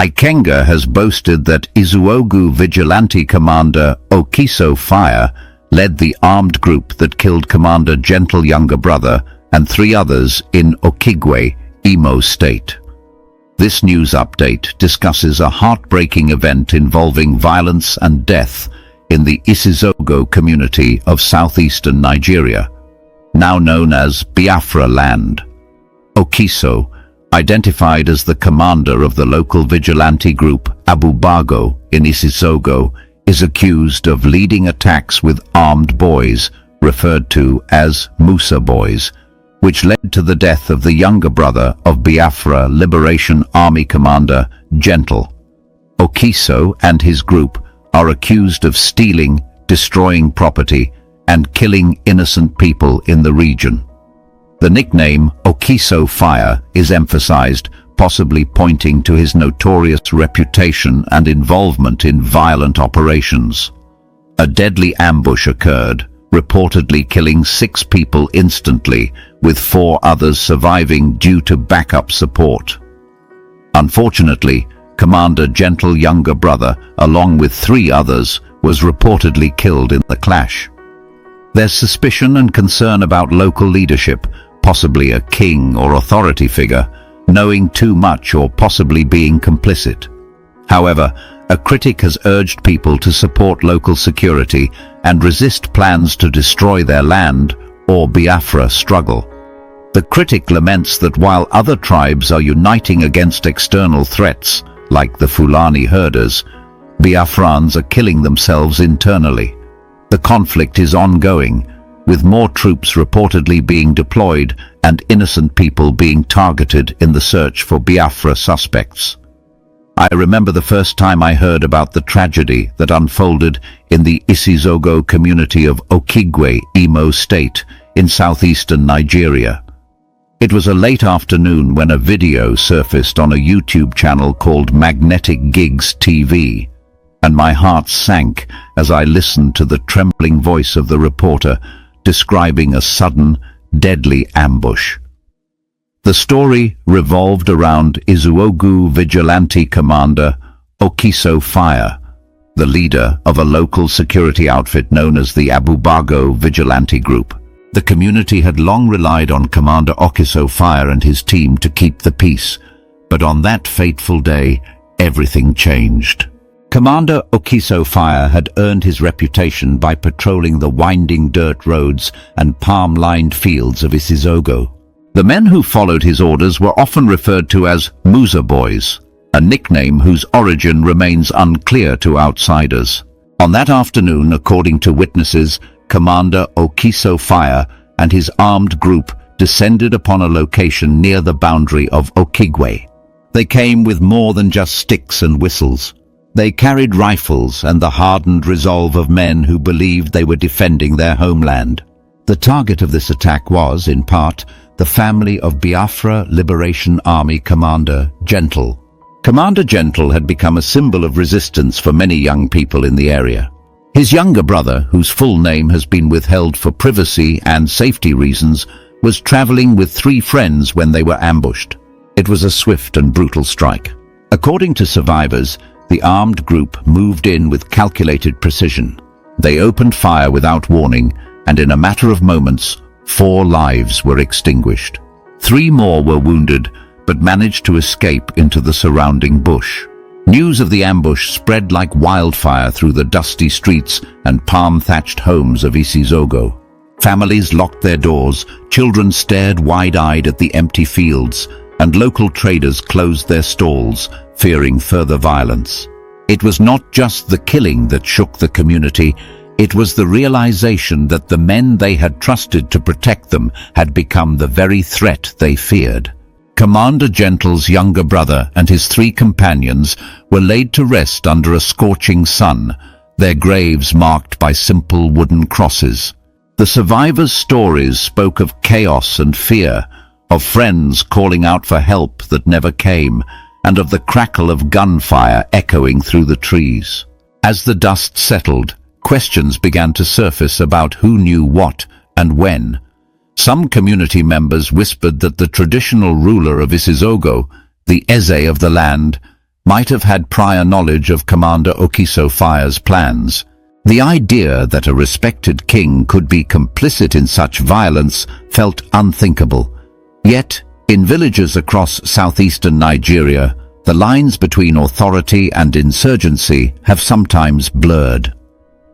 Ikenga has boasted that Isizogo vigilante commander Okiso Fire led the armed group that killed Commander Gentle younger brother and 3 others in Okigwe, Imo State. This news update discusses a heartbreaking event involving violence and death in the Isizogo community of southeastern Nigeria, now known as Biafra land. Okiso, identified as the commander of the local vigilante group Abubago in Isizogo, is accused of leading attacks with armed boys, referred to as Musa boys, which led to the death of the younger brother of Biafra Liberation Army commander Gentle. Okiso and his group are accused of stealing, destroying property, and killing innocent people in the region. The nickname Okiso Fire is emphasized, possibly pointing to his notorious reputation and involvement in violent operations. A deadly ambush occurred, reportedly killing 6 people instantly, with 4 others surviving due to backup support. Unfortunately, Commander Gentle younger brother, along with 3 others, was reportedly killed in the clash. There's suspicion and concern about local leadership, possibly a king or authority figure, knowing too much or possibly being complicit. However, a critic has urged people to support local security and resist plans to destroy their land or Biafra struggle. The critic laments that while other tribes are uniting against external threats, like the Fulani herders, Biafrans are killing themselves internally. The conflict is ongoing, with more troops reportedly being deployed and innocent people being targeted in the search for Biafra suspects. I remember the first time I heard about the tragedy that unfolded in the Isizogo community of Okigwe, Imo State, in southeastern Nigeria. It was a late afternoon when a video surfaced on a YouTube channel called Magnetic Gigs TV, and my heart sank as I listened to the trembling voice of the reporter describing a sudden, deadly ambush. The story revolved around Isizogo vigilante commander Okiso Fire, the leader of a local security outfit known as the Abubago Vigilante Group. The community had long relied on Commander Okiso Fire and his team to keep the peace, but on that fateful day, everything changed. Commander Okiso Fire had earned his reputation by patrolling the winding dirt roads and palm-lined fields of Isizogo. The men who followed his orders were often referred to as Musa boys, a nickname whose origin remains unclear to outsiders. On that afternoon, according to witnesses, Commander Okiso Fire and his armed group descended upon a location near the boundary of Okigwe. They came with more than just sticks and whistles. They carried rifles and the hardened resolve of men who believed they were defending their homeland. The target of this attack was, in part, the family of Biafra Liberation Army Commander Gentle. Commander Gentle had become a symbol of resistance for many young people in the area. His younger brother, whose full name has been withheld for privacy and safety reasons, was traveling with 3 friends when they were ambushed. It was a swift and brutal strike. According to survivors, the armed group moved in with calculated precision. They opened fire without warning, and in a matter of moments, 4 lives were extinguished. 3 more were wounded, but managed to escape into the surrounding bush. News of the ambush spread like wildfire through the dusty streets and palm-thatched homes of Isizogo. Families locked their doors, children stared wide-eyed at the empty fields, and local traders closed their stalls, fearing further violence. It was not just the killing that shook the community, it was the realization that the men they had trusted to protect them had become the very threat they feared. Commander Gentle's younger brother and his 3 companions were laid to rest under a scorching sun, their graves marked by simple wooden crosses. The survivors' stories spoke of chaos and fear, of friends calling out for help that never came, and of the crackle of gunfire echoing through the trees. As the dust settled, questions began to surface about who knew what and when. Some community members whispered that the traditional ruler of Isizogo, the Eze of the land, might have had prior knowledge of Commander Okiso Fire's plans. The idea that a respected king could be complicit in such violence felt unthinkable. Yet, in villages across southeastern Nigeria, the lines between authority and insurgency have sometimes blurred.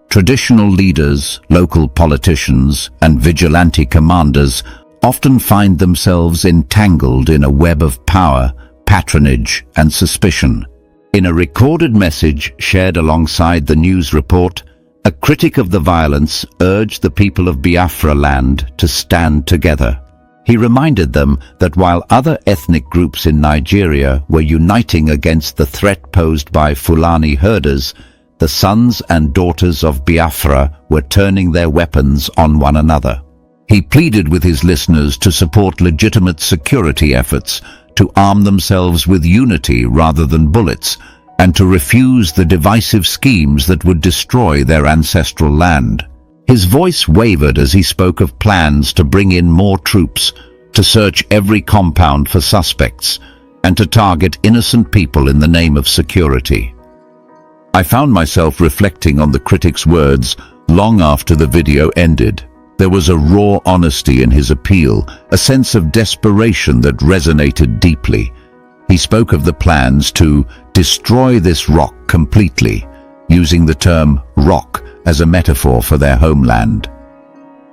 Traditional leaders, local politicians, and vigilante commanders often find themselves entangled in a web of power, patronage, and suspicion. In a recorded message shared alongside the news report, a critic of the violence urged the people of Biafra land to stand together. He reminded them that while other ethnic groups in Nigeria were uniting against the threat posed by Fulani herders, the sons and daughters of Biafra were turning their weapons on one another. He pleaded with his listeners to support legitimate security efforts, to arm themselves with unity rather than bullets, and to refuse the divisive schemes that would destroy their ancestral land. His voice wavered as he spoke of plans to bring in more troops, to search every compound for suspects, and to target innocent people in the name of security. I found myself reflecting on the critic's words long after the video ended. There was a raw honesty in his appeal, a sense of desperation that resonated deeply. He spoke of the plans to destroy this rock completely, using the term rock as a metaphor for their homeland.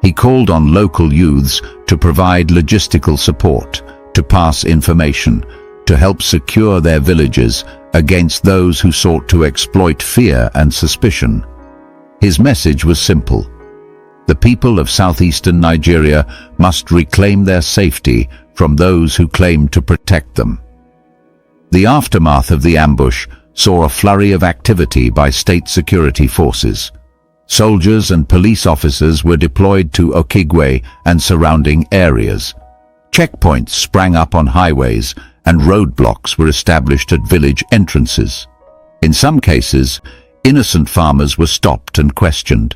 He called on local youths to provide logistical support, to pass information, to help secure their villages against those who sought to exploit fear and suspicion. His message was simple. The people of southeastern Nigeria must reclaim their safety from those who claim to protect them. The aftermath of the ambush saw a flurry of activity by state security forces. Soldiers and police officers were deployed to Okigwe and surrounding areas. Checkpoints sprang up on highways and roadblocks were established at village entrances. In some cases, innocent farmers were stopped and questioned.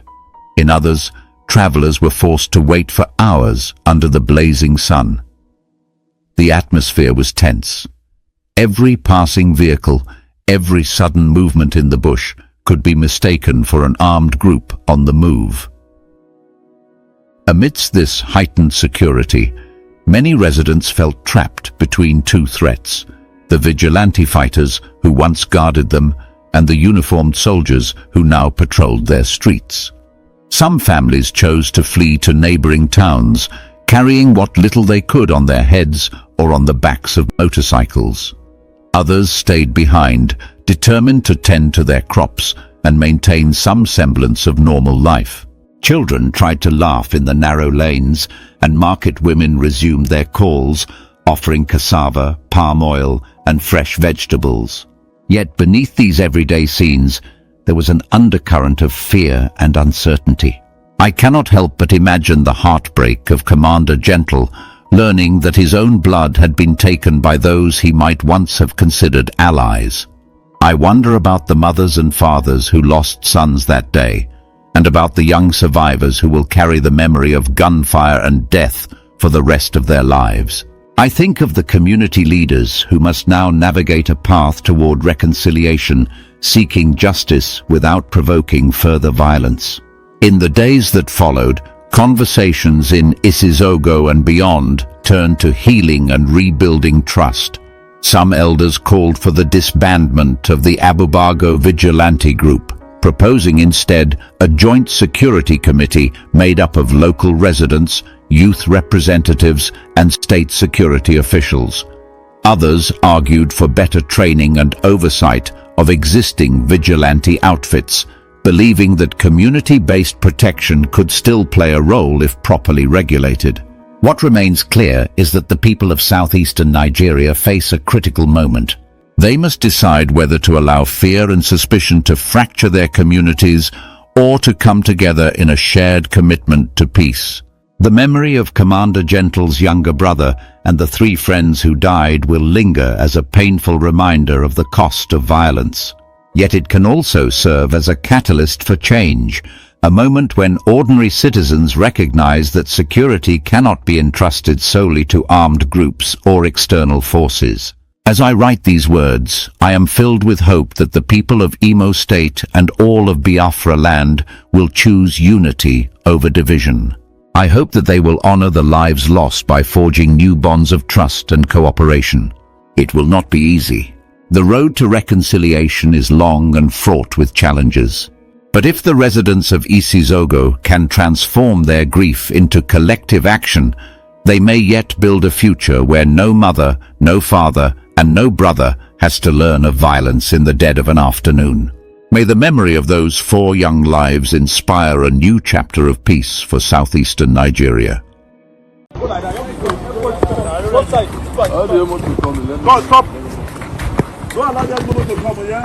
In others, travelers were forced to wait for hours under the blazing sun. The atmosphere was tense. Every passing vehicle, every sudden movement in the bush could be mistaken for an armed group on the move. Amidst this heightened security, many residents felt trapped between two threats: the vigilante fighters who once guarded them and the uniformed soldiers who now patrolled their streets. Some families chose to flee to neighboring towns, carrying what little they could on their heads or on the backs of motorcycles. Others stayed behind, determined to tend to their crops and maintain some semblance of normal life. Children tried to laugh in the narrow lanes, and market women resumed their calls, offering cassava, palm oil, and fresh vegetables. Yet beneath these everyday scenes, there was an undercurrent of fear and uncertainty. I cannot help but imagine the heartbreak of Commander Gentle, learning that his own blood had been taken by those he might once have considered allies. I wonder about the mothers and fathers who lost sons that day, and about the young survivors who will carry the memory of gunfire and death for the rest of their lives. I think of the community leaders who must now navigate a path toward reconciliation, seeking justice without provoking further violence. In the days that followed, conversations in Isizogo and beyond turned to healing and rebuilding trust. Some elders called for the disbandment of the Abubago vigilante group, proposing instead a joint security committee made up of local residents, youth representatives, and state security officials. Others argued for better training and oversight of existing vigilante outfits, believing that community-based protection could still play a role if properly regulated. What remains clear is that the people of southeastern Nigeria face a critical moment. They must decide whether to allow fear and suspicion to fracture their communities or to come together in a shared commitment to peace. The memory of Commander Gentle's younger brother and the 3 friends who died will linger as a painful reminder of the cost of violence. Yet it can also serve as a catalyst for change, a moment when ordinary citizens recognize that security cannot be entrusted solely to armed groups or external forces. As I write these words, I am filled with hope that the people of Imo State and all of Biafra land will choose unity over division. I hope that they will honor the lives lost by forging new bonds of trust and cooperation. It will not be easy. The road to reconciliation is long and fraught with challenges. But if the residents of Isizogo can transform their grief into collective action, they may yet build a future where no mother, no father, and no brother has to learn of violence in the dead of an afternoon. May the memory of those 4 young lives inspire a new chapter of peace for southeastern Nigeria. Stop. Don't allow that woman to come here.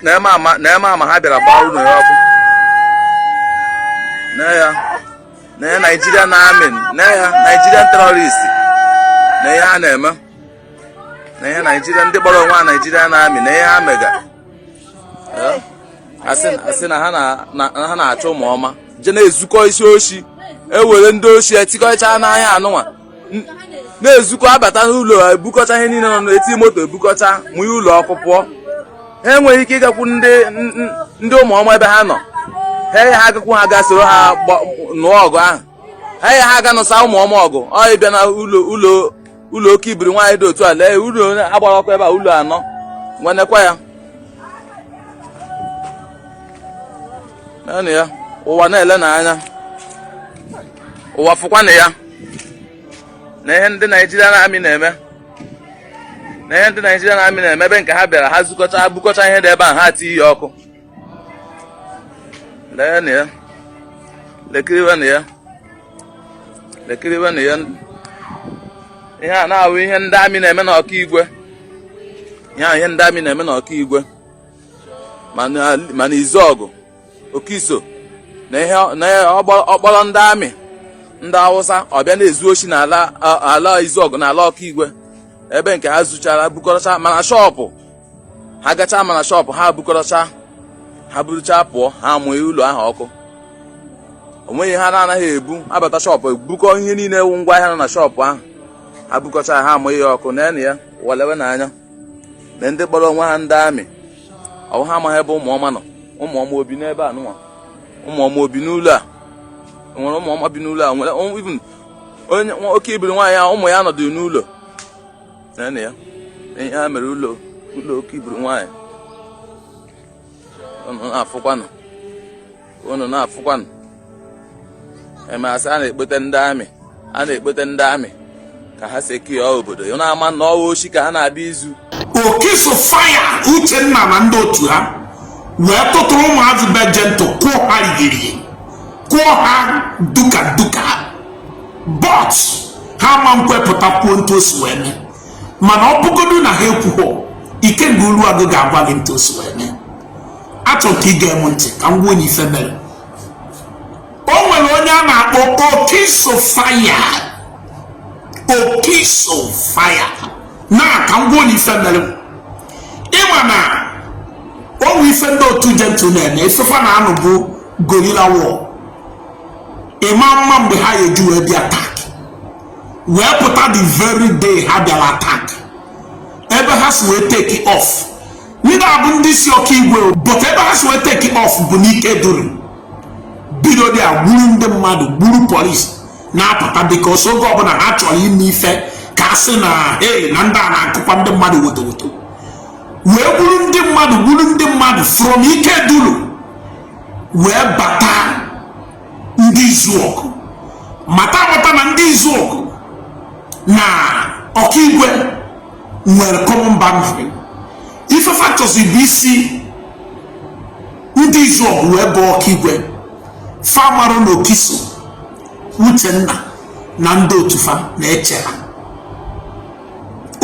Nema ama ha bịara gbaa ụlọ ya ọkụ. Na ya Nigerian army, na ya Nigerian terrorist. Na ya ha na-eme. Na ya Nigerian ndị gbara onwe Nigerian army, na ya ha mega. Asị na ha na-achọ ụmụ ọma. Je na-ezukọ isi oshi, ewere ndị oshi etikọcha n'anya anụnwa. Na-ezukọ abata n'ụlọ ebukọcha ihe niile nọ n'eti moto ebukọcha mụnye ụlọ ọkụ pụọ. Ha enweghị ike ịgakwu ndị ụmụ ọma ebe ha nọ. Ha agakwu ha ga soro ha nụọ ọgụ ahụ. Ha aga nụsa ụmụ ọma ọgụ. Ọ ịbịa na ụlọ oke ibiri nwaanyị dị otu a lee ụlọ agbara ọkụ ebe a ụlọ anọ. Nwanekwa ya. Naanị ya ụwa na-ele n'anya. Ụwa fụkwana ya. Na ihe ndị Nigerian army na-eme. Na ihe ndị Nigerian army na-eme ebe nke ha bịara ha zukọcha bukọcha ihe dị ebe a ha ti ya ọkụ. Lee na ya. Lekiriwe na ya. Lekiriwe na ya. Ihe a na-awụ ihe ndị army na-eme na Ọkaigwe. Ihe ndị army na-eme na Ọkaigwe. Mana Isizogo, Okiso na ihe ọkpọrọ ndị army ndị Hausa ọbịa na-ezu oshi n'ala Isizogo na ala Ọkaigwe. Ebe nke ha zụchara bukọrọcha mana shọpụ ha gacha mana shọpụ ha bukọrọcha ha burucha pụọ ha amụghị ụlọ ahụ ọkụ. Onweghị ha na-anaghị ebu abata shọpụ ebukọ ihe niile ewu ngwa ahịa nọ na shọpụ ahụ ha bukọcha ha amụghị ya ọkụ. Na ya walewe n'anya na ndị kpọrọ onwe ha ndị amị ọ ha amaghị ebe ụmụ ọma nọ. Ụmụ ọma obi n'ebe a nụnwa ụmụ ọma obi n'ụlọ a nwere ụmụ ọma bi n'ụlọ a nwere even onye oke ibiri nwaanyị ahụ ụmụ ya nọdụ n'ụlọ. Na ya ihe ha mere ụlọ oke ibiri nwaanyị unu na-afụkwanụ emeasị a na-ekpete ndị amị ka ha si eke obodo ya na-ama na ọwa oshi ka ha na-abịa izu. Okiso fire Uchenna na ndị otu ha wee tụtụrụ ụmụazị bejentụ kụọ ha irighiri kụọ ha duka but ha ma nkwepụta kwuo ntu o si wee mee. Mana ọ bụgodu na ha ekwughọ Ikenga Oluwago ga-agwa gị ntu o si wee mee. Achọ ka ị ga-emu ntị ka m gwa onye ife mere. O nwere onye a na-akpọ Okiso fire na ka m gwa onye ife mere. Ịma na o nwe ife ndị otu jentu na-eme ifefa na anụ bụ gorilla war. Ịma mma mgbe ha eju wee bịa attack wee pụta the very day ha bịara attack ebe ha si wee take off. Ndị abụ ndị si Ọkaigwe but ebe ha si wee take off bụ n'ike duru bido dị a gburu ndị mmadụ gburu polisi na-apụta because oge ọbụla ha chọrọ ime ife ka a sị na na ndị a na-akụkwa ndị mmadụ wotowoto wee gburu ndị mmadụ from ike duru wee bata ndị Isizogo mata na ndị Isizogo na Ọkaigwe nwere common boundary. Ife factors bụ isi ndị Isizogo wee bụ Ọkaigwe famarụ na Okiso Uchenna na ndị otufa na-echera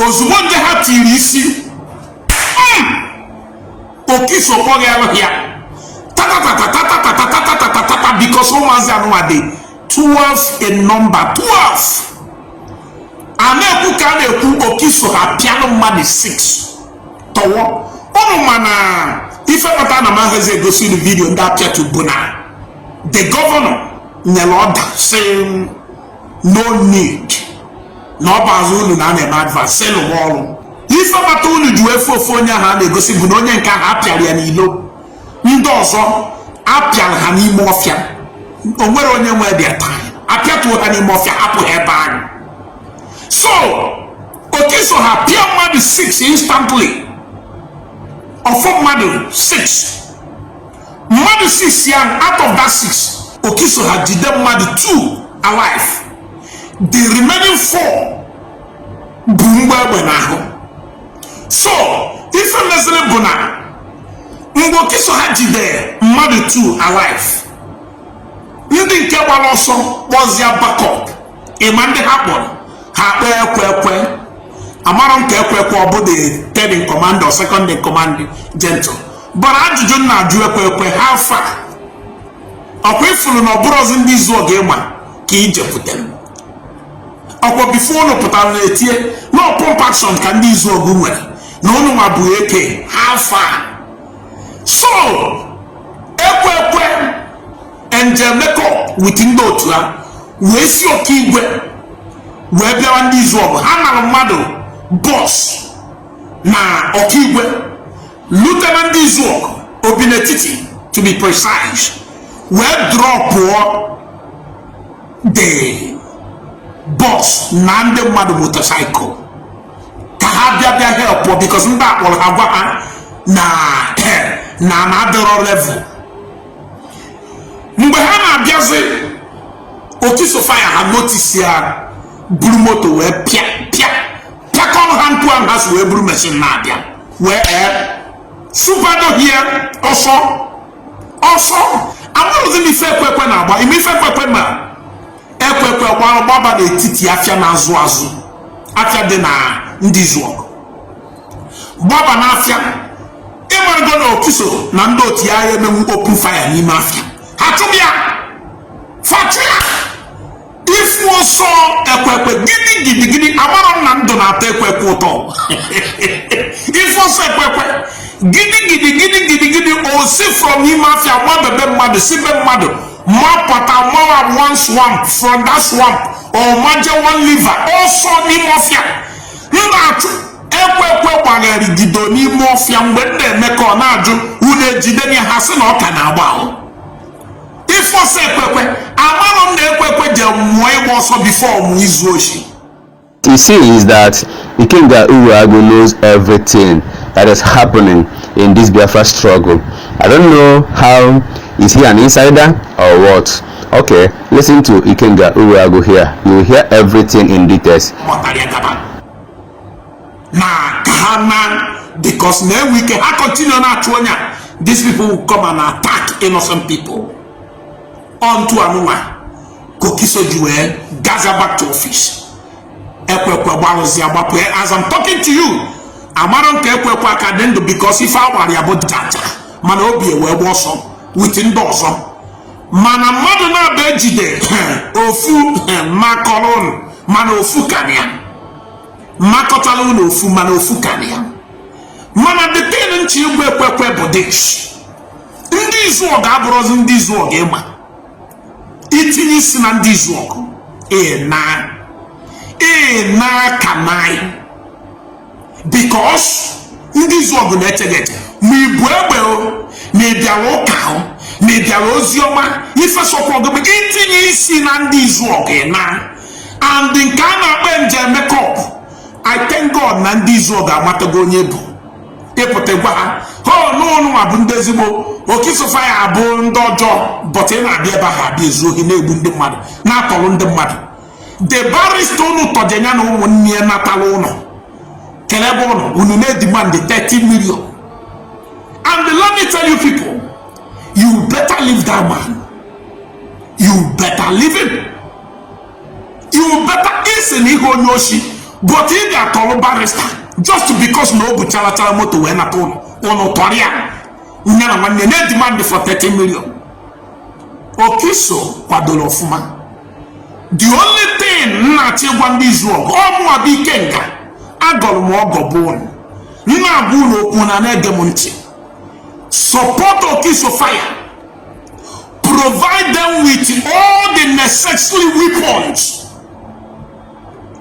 ozugbo ndị ha tiri isi Okiso kpọghị alụ ya tata because ụmụazị anụnwa dị 12 in number 12 Aneku ka na-ekwu Okiso ha piano mmadụ 6 tọwọ ọnụ mana ife pata na mahezi egosi the video ndị apịa tubu na the governor nyere order saying no need na ọ bazụ unu na a na-eme advance selu ọrụ ife pata unu ju efe ofe onye ahụ a na-egosi bụ na onye nke ahụ apịara ya n'ilo ndị ọzọ apịara ha n'ime ọfịa o nwere onye nwe their time apịatuo ha n'ime ọfịa apụghị ebe ahụ. So Okiso ha pịa mmadụ 6 instantly of mmadụ 6 mmadụ 6 ya out of that 6 Okiso ha jide mmadụ 2 alive, the remaining 4 bụ mgbe egbe n'ahụ. So ife meziri bụ na mgbe Okiso ha jide mmadụ 2 alive, ndị nke gbara ọsọ kpọzie backup ịma ndị ha kpọrọ ha kpee ekwe amara nke ekwe ọ bụ the third in command or second in command gentle bara ajụjụ na-ajụ ekwe ha fa ọkwa ifuru na ọbụrụzi ndị izu oge ịma ka ije putere ọkwa bifo ụnụ pụtara na-etie na ọpụmpakshọn ka ndị izu oge nwere na ụnụ nwa bụ eke ha fa. So ekwe angel makeup with ndị otu ha wee si oke igwe wee bịawa ndị izu ọgụ ha nara mmadụ bọs na ọkaigwe lieutenant ndị izu ọgụ obi n'etiti to be precise wee drọpụọ the bọs na ndị mmadụ motorcycle ka ha bịa help because ndị akpọrọ ha gwa ha na adịrọ level. Mgbe ha na-abịazi Okiso fire ha notice ya buru moto wee pịakọrọ ha ntụ ahụ ha si wee buru machine na-abịa wee supado hie ọsọ amụrụzi m ife ekwekwe na-agba ime ife ekwekwe ma ekwekwe gbaba n'etiti afịa na-azụ afịa dị na ndị izu ọgụ gbaba n'afịa ịmarịgo na Okiso na ndị otu ya emenwu open fire n'ime afịa ha chụbụ ya fatụya ifu ọsọ ekwekwe gidi amara na ndụ na-atọ ekwekwe ụtọ ifu ọsọ ekwekwe gidi osi from n'ime afịa gbabebe mmadụ sibe mmadụ mapụta mawa one swamp from that swamp or maje one liver ọsọ n'ime ọfịa na-achụ ekwekwe gbagharịgido n'ime ọfịa mgbe m na-eme ka ọ na-ajụ unu ejide ya ha sị na ọ ka na-agba ahụ ifọsọ ekwekwe amara m na ekwekwe je mmụọ ịgba ọsọ before ọmụ izu oshi. You see is that Ikenga Uruagu knows everything that is happening in this Biafra struggle. I don't know how, is he an insider or what? Okay, listen to Ikenga Uruagu here. You will hear everything in details. Because now we can continue na these people will come and attack innocent people. Onto Anuma, Okiso Jue, Gaza back to office. As I'm talking to you, I'm not because if I were about Jaja, man will be a web also within doors. Man, a mother na bejide, ofu, macaron, man ofu kania, macotalun ofu, man ofu kania. Man, a detained children, bodish. In this world, I brought in this world, itinye isi na ndị izu ọgụ na kanai because ndị izu ọgụ na-eche ma ibu egbe o na ịbịara ụka o na ịbịara oziọma ifesokwa ọgụ itinye isi na ndị izu ọgụ and nke a na-akpa njem makeup. I thank God na ndị izu ọgụ amatago onye bụ ịpụta gwa ha n'ụlọ abụ ndị ezigbo Okiso fire abụ ndị ọjọọ but ị na-abịa ebe ha abịa ezu ohi na-egbu ndị mmadụ na-atọrọ ndị mmadụ. The barrister unu tọjenya na ụmụnne ya natala ụlọ kelebe ụlọ unu na-demand 30 million and let me tell you people, you better leave that man, you better leave him, you better isi na ihe onye oshi but ị ga-atọrọ barrister just because na o buchalatara moto wee nata ụlọ tọrọ ya nye na nwanne na-demand for 30 million. Okiso kwadoro ọfụma. The only thing thing na chegwa ndị Izuogo ọmụ abụ Ikenga agọrọ m ọgọ bụ nna abụ ụlọ okwu na na-ege m ntị. Support Okiso fire. Provide them with all the necessary weapons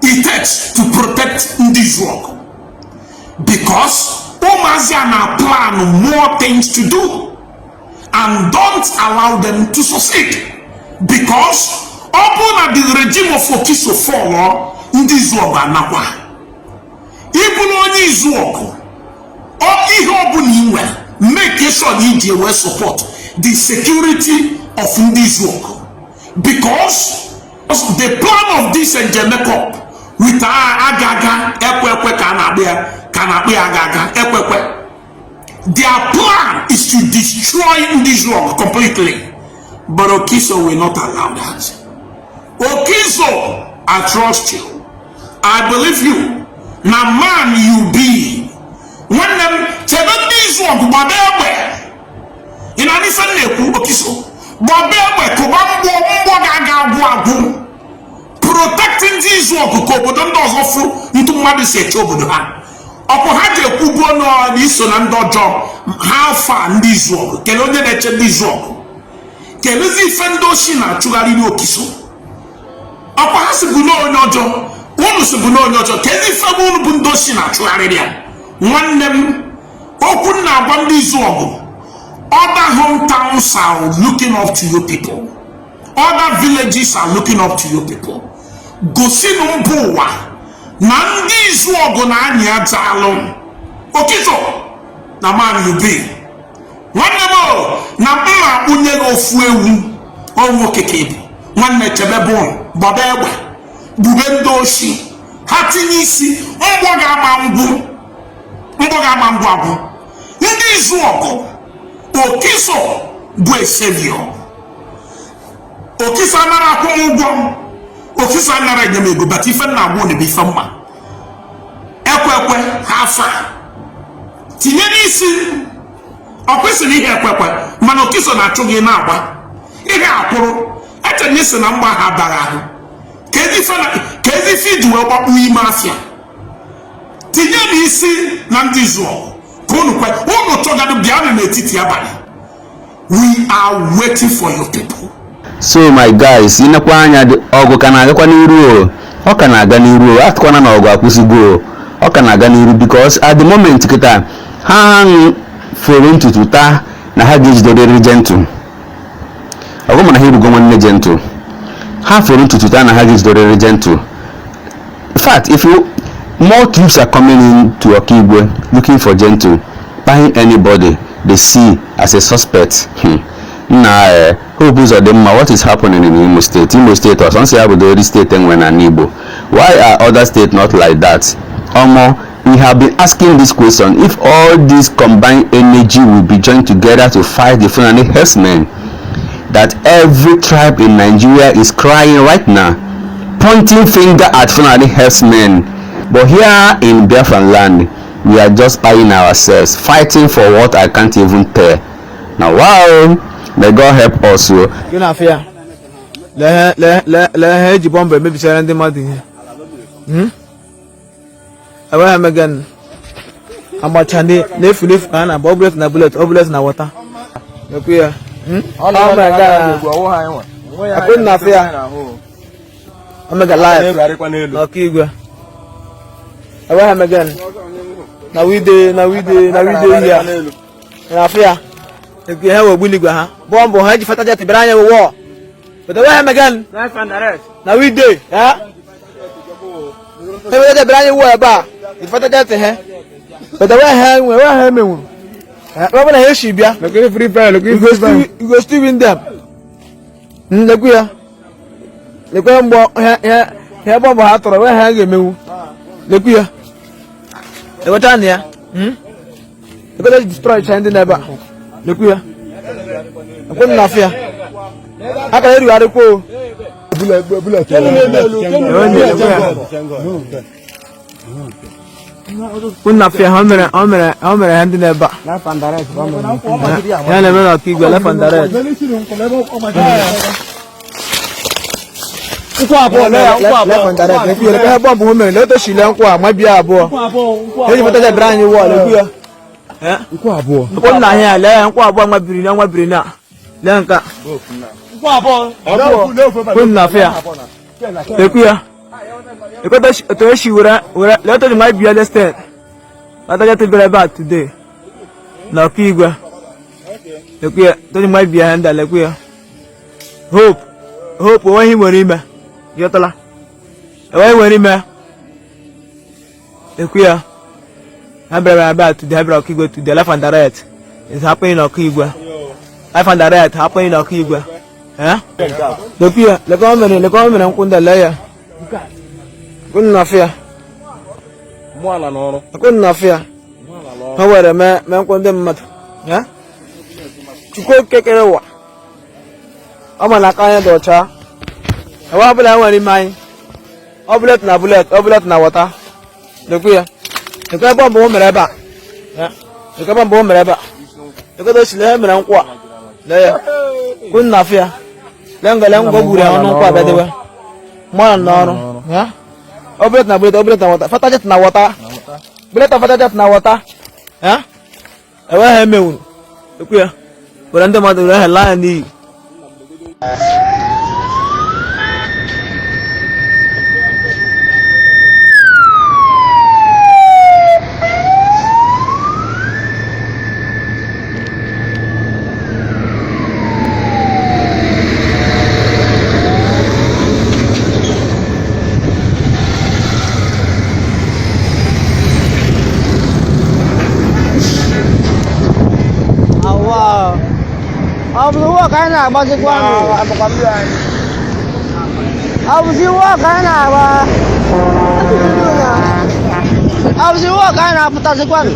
it takes to protect ndị Izuogo. Because Omazia na plan more things to do and don't allow them to succeed. Because upon the regime of Okiso fall, ndị Izuogo anakwa. Even onye Izuogo or ihe ọbụla inwe make sure you will support the security of ndị Izuogo. Because the plan of this Njemekop with agaga ekwekwe agaga ekwekwe, their plan is to destroy ndị Izuogo completely. But Okiso will not allow that. Okiso, I trust you. I believe you. Now man you be. When them ndị Izuogo gbadegbe in a different level, Okiso gbadegbe kuba mbo gaga agwụ protecting ndị Izuogo ka obodo ndị ọzọ fụ ndị mmadụ si eche obodo ha. Ọkwa ha ji ekwugo n'iso na ndị ọjọọ ha fa ndị Izuogo kele onye na-eche ndị Izuogo kelezi ife ndị oshi na-achụgharị n'Okiso. Ọkwa ha si bụ n'onye ọjọọ unu si bụ n'onye ọjọọ kelezi ife bụ unu bụ ndị oshi na-achụgharị ya. Nwanne m okwu na-agwa ndị Izuogo, other hometowns are looking up to you people, other villages are looking up to you people. Gosinu mba ụwa na ndị Izuogo na-anyị aja alụ. Okiso na man you be. Nwanne m na mma unye ofu ewu ọnwụ okeke bụ nwanne chebe bụ gbaba egbe bube ndị oshi ha tinye isi mgbọ ga-ama ngwụ agwụ. Ndị Izuogo Okiso bụ a savior. Okiso anara akwụmụgwọ, Okiso anara enyemego, but ife na agwụ na ife mma ekwekwe ha afa tinye n'isi ọkwesịrị ihe ekwekwe, mana Okiso na-achụ gị na-agba ihe akwụrụ eche na isi na mgba ha bara ahụ ka ezi ife iji wee gbakpụ ime afịa. Tinye n'isi na ndị Izuogo ka unu chọgado bịanụ n'etiti abalị. We are waiting for your people. So my guys, inekwa anya ọgụ ka na-agakwa n'iru ọ ka na-aga n'iru atụkwana na ọgụ akwụsịgo ọ ka na-aga n'iru because at the moment kịta ha fere ntutu taa na ha ga-ejidorịrị Gentle. Ọgụ mana ha erugo nwanne Gentle, ha fere ntutu taa na ha ga-ejidorịrị Gentle. In fact, if more troops are coming into Okigwe looking for Gentle, buying anybody they see as a suspect. Hope is what is happening in Imo State? Imo State or some say I would already state when an Igbo. Why are other states not like that? We have been asking this question. If all this combined energy will be joined together to fight the Fulani herdsmen, that every tribe in Nigeria is crying right now, pointing finger at Fulani herdsmen. But here in Biafra land, we are just buying ourselves, fighting for what I can't even tell. Now, wow, may God help us. You know, fear. Let bomb maybe send the money. I will have again. I'm watching the and a bubbles and a bullet na water. Look here. Oh my God. I couldn't have fear. I'm a live. Okay, I will have again. Now we do here. Na fear. If you have a willy go, bomb or hedge for that Brian war. But I will have again. Now we do, yeah. The Brian war about. If I get to her. But I will have him. Robin, here she be. Looking free fire, looking you go still in them. Look here. The bomb here, bomb hat or where hang you. Look here. What on here? You better destroy China never. Look here. I couldn't laugh here. I can hear you at the pool. Couldn't laugh here. How many hand in the back? Left and direct. Yeah, never not keep left and direct. nkwa abụọ le ya nkwa abụọ le bomb women le to shile nkwa amabia abụọ eji mata ja brand new wall egwu ya nkwa abụọ ko na ya le nkwa abụọ nwabiri na le nka nkwa abụọ ko na fe ya egwu ya eko to shi wura le to my bia le stand ata ja to be back today na kigwa egwu ya to my bia handa le egwu ya hope when he were in Yotala. Away were in me. The queer. I'm about to the Hebrew Kigwa to the left and the right. It's happening on Kigwa. Life and the right happening on Kigwa. Eh? The queer, the government and Kunda layer. Couldn't affair. I couldn't affair. However, man condemned mat. Eh? To cook cake. I'm an Akaya daughter. I want to one in mine. Oblet na water. The queer. The carbon bomb rubber. The carbon bomb rubber. The good slam and quack. There. Couldn't affair. Lango Buddha on no part of the way. More no. Yeah? Oblet na water. Fatajet na water. Bullet of fatajet na water. Yeah? I wear a moon. The queer. But under my line knee. Cái nào bao nhiêu quan anh một cắm rồi ông siêu cái nào mà ông siêu cái nào ta sẽ quan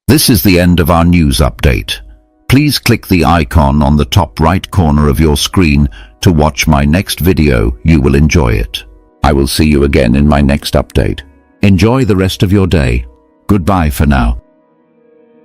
This is the end of our news update. Please click the icon on the top right corner of your screen to watch my next video. You will enjoy it. I will see you again in my next update. Enjoy the rest of your day. Goodbye for now.